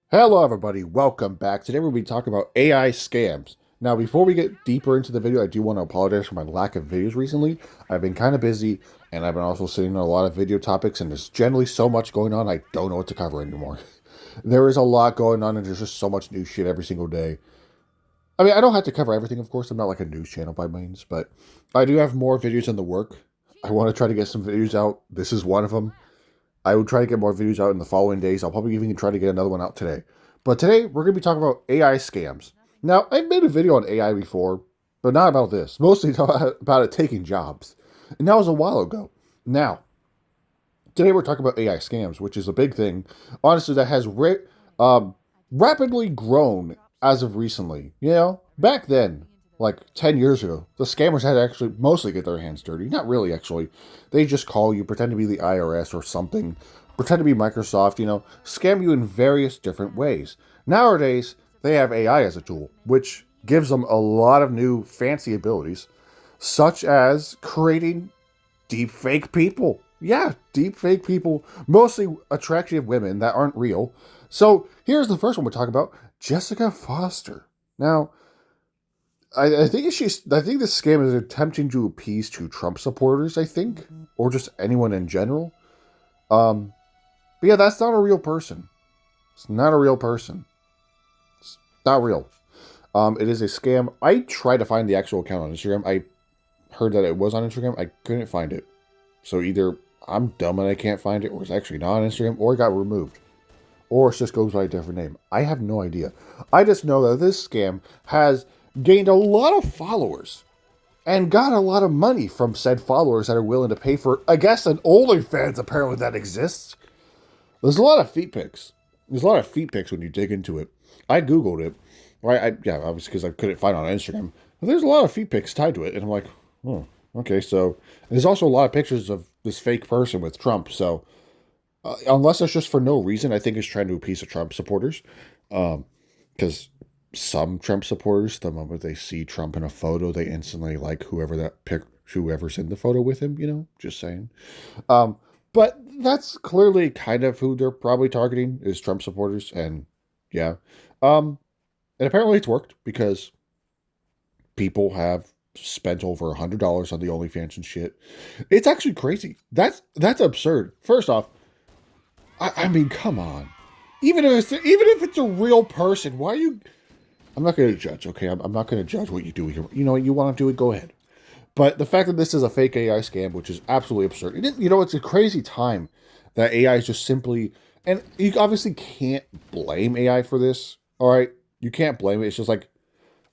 Hello, everybody. Welcome back. Today we'll be talking about AI scams. Now, before we get deeper into the video, I do want to apologize for my lack of videos recently. I've been kind of busy, and I've been also sitting on a lot of video topics, and there's generally so much going on, I don't know what to cover anymore. There is a lot going on, and there's just so much new shit every single day. I mean, I don't have to cover everything, of course. I'm not like a news channel by means, but I do have more videos in the work. I want to try to get some videos out. This is one of them. I will try to get more videos out in the following days. I'll probably even try to get another one out today. But today, we're going to be talking about AI scams. Now, I've made a video on AI before, but not about this. Mostly about it taking jobs. And that was a while ago. Now, today we're talking about AI scams, which is a big thing. Honestly, that has rapidly grown as of recently. You know, back then, like 10 years ago, the scammers had to actually mostly get their hands dirty. Not really, actually. They just call you, pretend to be the IRS or something, pretend to be Microsoft, scam you in various different ways. Nowadays, they have AI as a tool, which gives them a lot of new fancy abilities, such as creating deep fake people. Yeah, deep fake people, mostly attractive women that aren't real. So here's the first one we're talking about: Jessica Foster. Now, I think I think this scam is attempting to appease to Trump supporters. I think, or just anyone in general. Um, but yeah, that's not a real person. It's not a real person. It's not real. It is a scam. I tried to find the actual account on Instagram. I heard that it was on Instagram. I couldn't find it. So either I'm dumb and I can't find it, or it's actually not on Instagram, or it got removed, or it just goes by a different name. I have no idea. I just know that this scam has gained a lot of followers and got a lot of money from said followers that are willing to pay for, I guess, an OnlyFans apparently that exists. There's a lot of feet pics. There's a lot of feet pics when you dig into it. I Googled it. Right? Yeah, obviously because I couldn't find it on Instagram. But there's a lot of feet pics tied to it. And I'm like, oh, okay. So there's also a lot of pictures of this fake person with Trump. So unless it's just for no reason, I think it's trying to appease the Trump supporters. Because some Trump supporters, the moment they see Trump in a photo, they instantly like whoever's in the photo with him. Just saying. But that's clearly kind of who they're probably targeting is Trump supporters, and yeah, and apparently it's worked because people have spent over $100 on the OnlyFans and shit. It's actually crazy. That's absurd. First off, I mean, come on. Even if it's a real person, why are you? I'm not going to judge. Okay, I'm not going to judge what you do here. You know, you want to do it, go ahead. But the fact that this is a fake AI scam, which is absolutely absurd, it's a crazy time that AI is just simply, and you obviously can't blame AI for this. All right, you can't blame it. It's just like,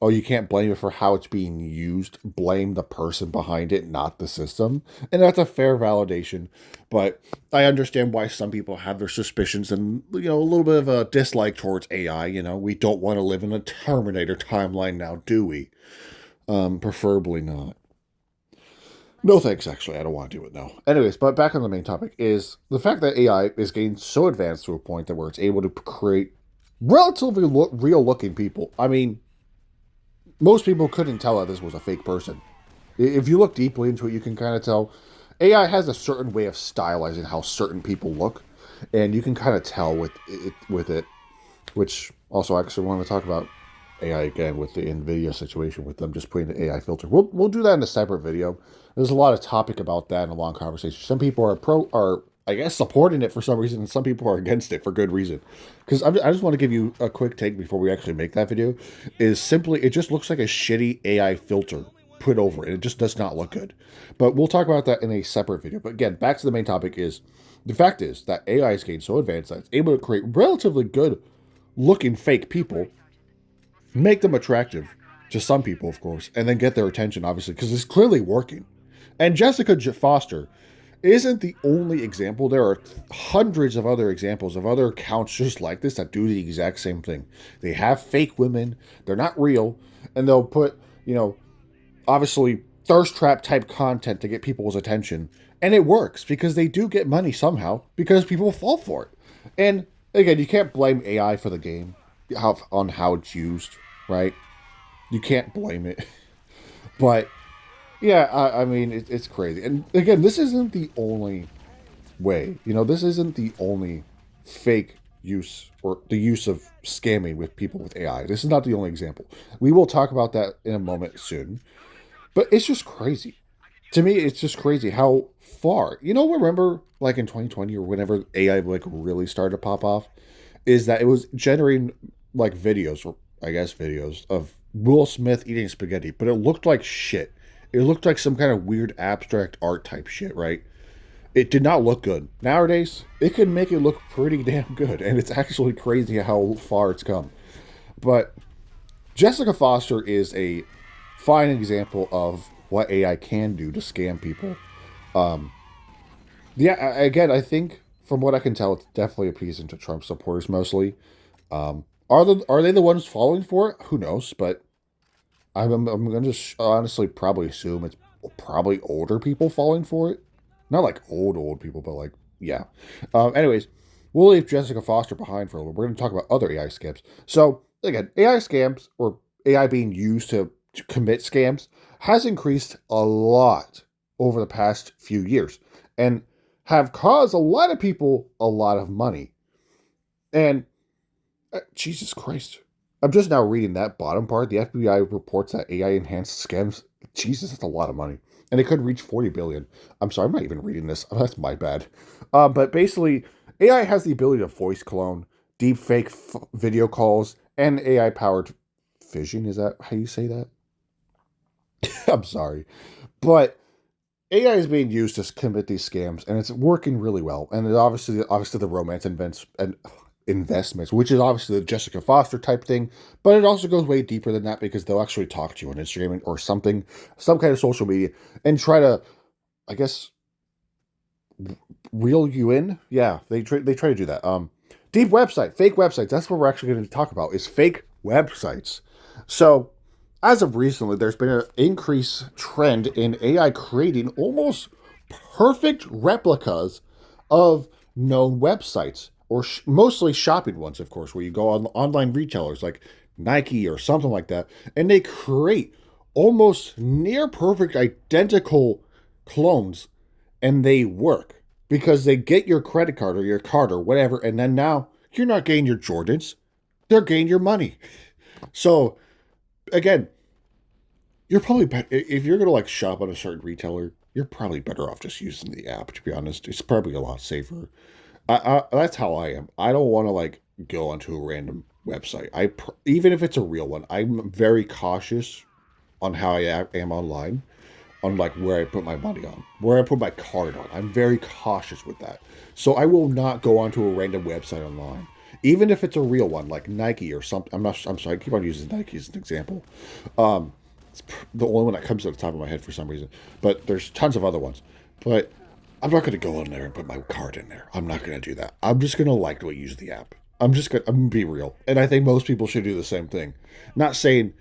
oh, you can't blame it for how it's being used. Blame the person behind it, not the system. And that's a fair validation. But I understand why some people have their suspicions and, a little bit of a dislike towards AI. We don't want to live in a Terminator timeline now, do we? Preferably not. No thanks, actually. I don't want to do it now. Anyways, but back on the main topic is the fact that AI is getting so advanced to a point that where it's able to create relatively real looking people. I mean, most people couldn't tell that this was a fake person. If you look deeply into it, you can kind of tell. AI has a certain way of stylizing how certain people look, and you can kind of tell with it. Which also, I actually want to talk about AI again with the Nvidia situation with them just putting the AI filter. We'll do that in a separate video. There's a lot of topic about that in a long conversation. Some people are I guess supporting it for some reason, and some people are against it for good reason. Because I just want to give you a quick take before we actually make that video. Is simply it just looks like a shitty AI filter put over it. It just does not look good. But we'll talk about that in a separate video. But again, back to the main topic is the fact is that AI is getting so advanced that it's able to create relatively good looking fake people, make them attractive to some people, of course, and then get their attention, obviously, because it's clearly working. And Jessica Foster isn't the only example. There are hundreds of other examples of other accounts just like this that do the exact same thing. They have fake women, they're not real, and they'll put, obviously thirst trap type content to get people's attention. And it works because they do get money somehow because people fall for it. And again, you can't blame AI for the game on how it's used, right? You can't blame it. But yeah, I mean, it's crazy. And again, this isn't the only way. This isn't the only fake use or the use of scamming with people with AI. This is not the only example. We will talk about that in a moment soon. But it's just crazy. To me, it's just crazy how far. Remember like in 2020 or whenever AI like really started to pop off, is that it was generating like videos or I guess videos of Will Smith eating spaghetti, but it looked like shit. It looked like some kind of weird abstract art type shit, right? It did not look good. Nowadays, it can make it look pretty damn good, and it's actually crazy how far it's come. But Jessica Foster is a fine example of what AI can do to scam people. Um, yeah, again, I think from what I can tell, it's definitely appeasing to Trump supporters mostly. Are they the ones falling for it? Who knows? But I'm going to honestly probably assume it's probably older people falling for it. Not like old people, but like, yeah. Anyways, we'll leave Jessica Foster behind for a little. We're going to talk about other AI scams. So, again, AI scams or AI being used to commit scams has increased a lot over the past few years and have caused a lot of people a lot of money. And Jesus Christ. I'm just now reading that bottom part. The FBI reports that AI enhanced scams. Jesus, that's a lot of money. And it could reach 40 billion. I'm sorry, I'm not even reading this. Oh, that's my bad. But basically, AI has the ability to voice clone, deep fake video calls, and AI powered fission. Is that how you say that? I'm sorry. But AI is being used to commit these scams, and it's working really well. And it obviously, the romance invents and investments, which is obviously the Jessica Foster type thing, but it also goes way deeper than that because they'll actually talk to you on Instagram or something, some kind of social media, and try to, I guess, reel you in. Yeah, they try to do that. Deep website, fake websites. That's what we're actually going to talk about is fake websites. So as of recently, there's been an increased trend in AI creating almost perfect replicas of known websites, or mostly shopping ones, of course, where you go on online retailers like Nike or something like that, and they create almost near perfect identical clones, and they work because they get your credit card or your card or whatever, and then now you're not getting your Jordans, they're getting your money. So again, you're probably if you're gonna like shop on a certain retailer, you're probably better off just using the app. To be honest, it's probably a lot safer. That's how I am. I don't want to like go onto a random website. Even if it's a real one, I'm very cautious on how I am online, on like where I put my money on, where I put my card on. I'm very cautious with that. So I will not go onto a random website online, even if it's a real one like Nike or something. I'm not. I'm sorry. I keep on using Nike as an example. Um, it's the only one that comes to the top of my head for some reason. But there's tons of other ones. But I'm not going to go in there and put my card in there. I'm not going to do that. I'm just going to likely use the app. I'm going to be real. And I think most people should do the same thing. Not saying,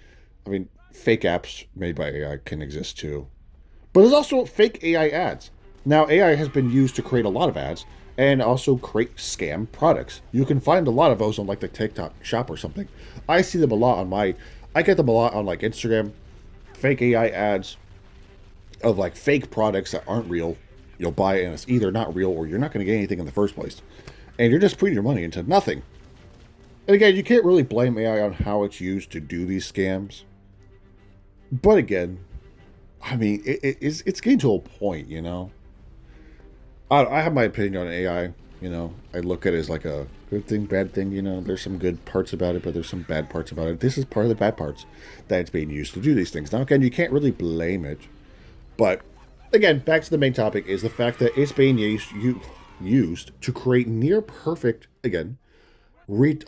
I mean, fake apps made by AI can exist too. But there's also fake AI ads. Now, AI has been used to create a lot of ads and also create scam products. You can find a lot of those on like the TikTok shop or something. I see them a lot on I get them a lot on like Instagram, fake AI ads of like fake products that aren't real. You'll buy it and it's either not real or you're not going to get anything in the first place. And you're just putting your money into nothing. And again, you can't really blame AI on how it's used to do these scams. But again, I mean, it's getting to a point, you know. I have my opinion on AI. You know, I look at it as like a good thing, bad thing. You know, there's some good parts about it, but there's some bad parts about it. This is part of the bad parts that it's being used to do these things. Now, again, you can't really blame it, but again, back to the main topic is the fact that it's being used to create near perfect again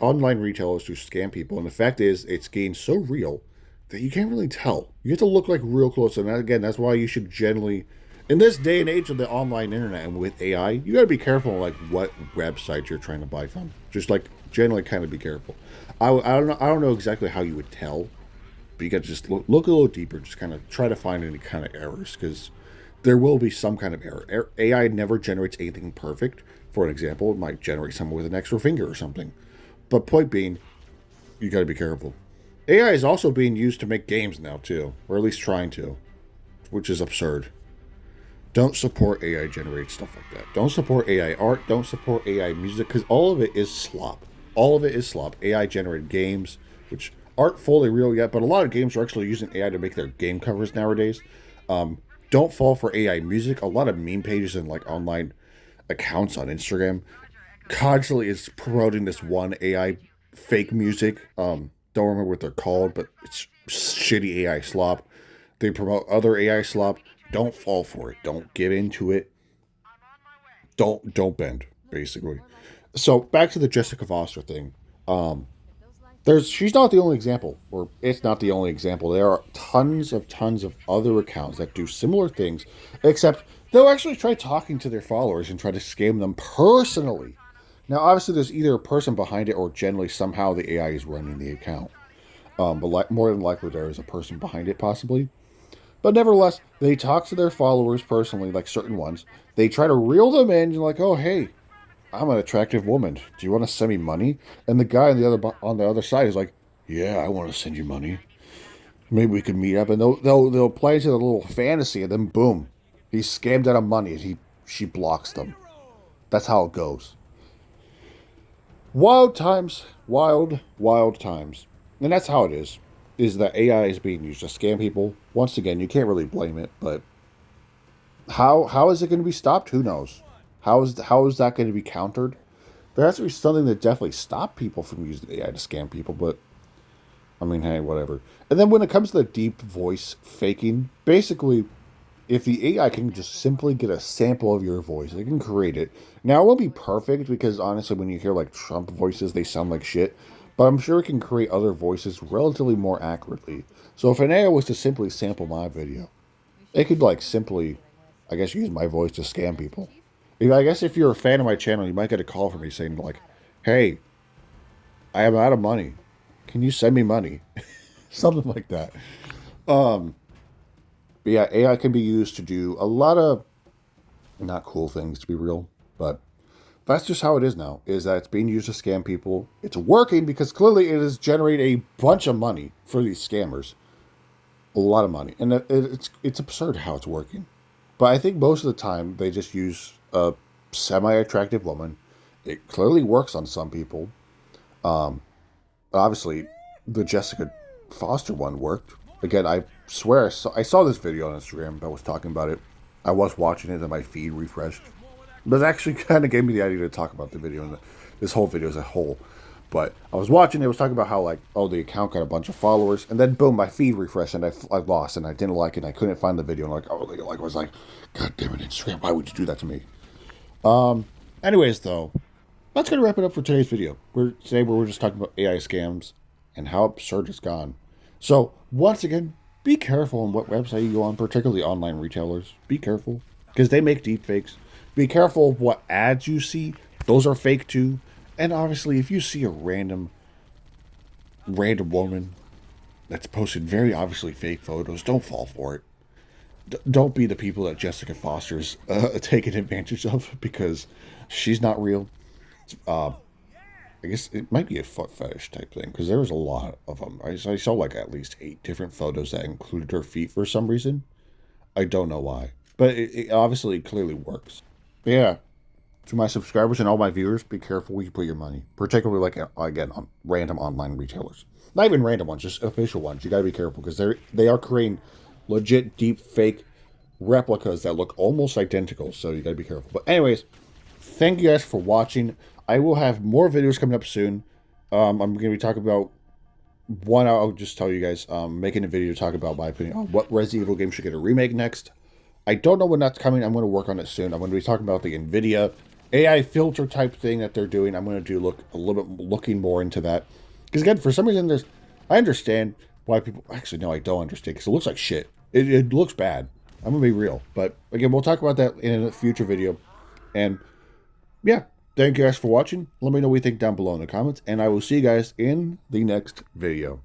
online retailers to scam people. And the fact is, it's getting so real that you can't really tell. You have to look like real close. And again, that's why you should generally, in this day and age of the online internet and with AI, you got to be careful like what website you're trying to buy from. Just like generally kind of be careful. I don't know exactly how you would tell, but you got to just look a little deeper. Just kind of try to find any kind of errors because there will be some kind of error. AI never generates anything perfect. For an example, it might generate someone with an extra finger or something. But point being, you got to be careful. AI is also being used to make games now too, or at least trying to, which is absurd. Don't support AI generated stuff like that. Don't support AI art. Don't support AI music because all of it is slop. All of it is slop. AI generated games, which aren't fully real yet, but a lot of games are actually using AI to make their game covers nowadays. Don't fall for AI music. A lot of meme pages and like online accounts on Instagram constantly is promoting this one AI fake music. Don't remember what they're called, but it's shitty AI slop. They promote other AI slop. Don't fall for it. Don't get into it. Don't bend, basically. So back to the Jessica Foster thing. Um, she's not the only example, or it's not the only example. There are tons of other accounts that do similar things, except they'll actually try talking to their followers and try to scam them personally. Now, obviously, there's either a person behind it or generally somehow the AI is running the account. But more than likely, there is a person behind it, possibly. But nevertheless, they talk to their followers personally, like certain ones. They try to reel them in, and like, oh hey, I'm an attractive woman. Do you want to send me money? And the guy on the other side is like, yeah, I want to send you money. Maybe we could meet up, and they'll play into the little fantasy, and then boom, he's scammed out of money, and she blocks them. That's how it goes. Wild times, wild times, and that's how it is. Is that AI is being used to scam people? Once again, you can't really blame it, but how is it going to be stopped? Who knows? How is that going to be countered? There has to be something that definitely stop people from using AI to scam people, but I mean, hey, whatever. And then when it comes to the deep voice faking, basically, if the AI can just simply get a sample of your voice, it can create it. Now, it won't be perfect because honestly, when you hear like Trump voices, they sound like shit. But I'm sure it can create other voices relatively more accurately. So if an AI was to simply sample my video, it could like simply, I guess, use my voice to scam people. I guess if you're a fan of my channel, you might get a call from me saying like, "Hey, I am out of money. Can you send me money?" Something like that. Um, but yeah, AI can be used to do a lot of not cool things, to be real, but that's just how it is now. Is that it's being used to scam people? It's working because clearly it is generating a bunch of money for these scammers, a lot of money, and it's absurd how it's working. But I think most of the time they just use a semi-attractive woman. It clearly works on some people. Um, Obviously, the Jessica Foster one worked. Again, I swear I saw this video on Instagram that was talking about it. I was watching it and my feed refreshed. But it actually kind of gave me the idea to talk about the video and this whole video as a whole. But I was watching it was talking about how like, oh, the account got a bunch of followers, and then boom, my feed refreshed and I lost and I didn't like it and I couldn't find the video and I was like, God damn it, Instagram, why would you do that to me? Anyways, though, that's gonna wrap it up for today's video. We're just talking about AI scams and how absurd it's gone. So once again, be careful on what website you go on, particularly online retailers. Be careful because they make deep fakes. Be careful of what ads you see; those are fake too. And obviously, if you see a random woman that's posted very obviously fake photos, don't fall for it. Don't be the people that Jessica Foster's taking advantage of because she's not real. Uh, I guess it might be a foot fetish type thing because there was a lot of them. I saw like at least 8 different photos that included her feet for some reason. I don't know why, but it obviously clearly works. But yeah, to my subscribers and all my viewers, be careful where you put your money, particularly like again on random online retailers. Not even random ones, just official ones. You gotta be careful because they are creating legit deep fake replicas that look almost identical. So you gotta be careful. But anyways, thank you guys for watching. I will have more videos coming up soon. I'm going to be talking about one. I'll just tell you guys. Making a video to talk about my opinion on what Resident Evil game should get a remake next. I don't know when that's coming. I'm going to work on it soon. I'm going to be talking about the NVIDIA AI filter type thing that they're doing. I'm going to do a little bit looking more into that because again, for some reason, I understand why people actually no, I don't understand because it looks like shit. It looks bad. I'm going to be real, but again, we'll talk about that in a future video. And yeah. Thank you guys for watching. Let me know what you think down below in the comments, and I will see you guys in the next video.